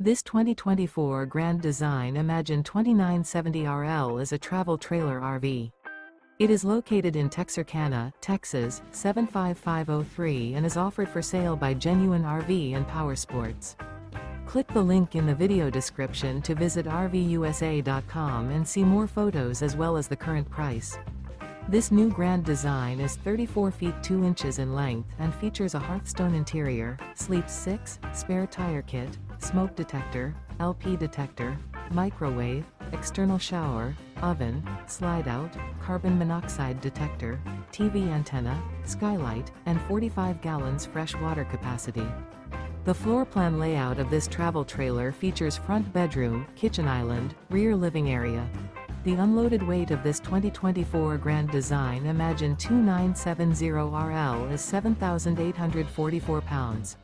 This 2024 Grand Design Imagine 2970RL is a travel trailer RV. It is located in Texarkana, Texas, 75503 and is offered for sale by Genuine RV and Powersports. Click the link in the video description to visit RVUSA.com and see more photos as well as the current price. This new Grand Design is 34 feet 2 inches in length and features a Hearthstone interior, sleeps 6, spare tire kit, smoke detector, LP detector, microwave, external shower, oven, slide-out, carbon monoxide detector, TV antenna, skylight, and 45 gallons fresh water capacity. The floor plan layout of this travel trailer features front bedroom, kitchen island, rear living area. The unloaded weight of this 2024 Grand Design Imagine 2970RL is 7,844 pounds.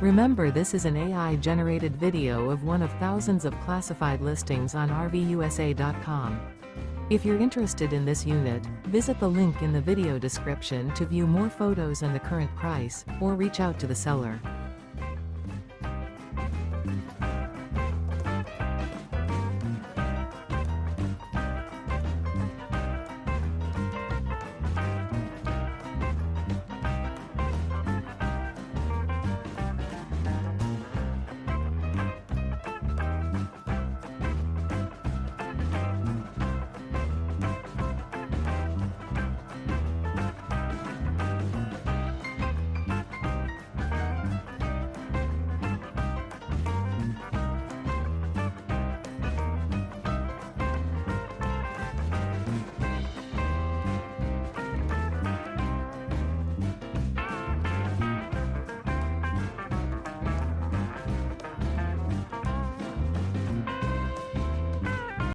Remember, this is an AI-generated video of one of thousands of classified listings on RVUSA.com. If you're interested in this unit, visit the link in the video description to view more photos and the current price, or reach out to the seller.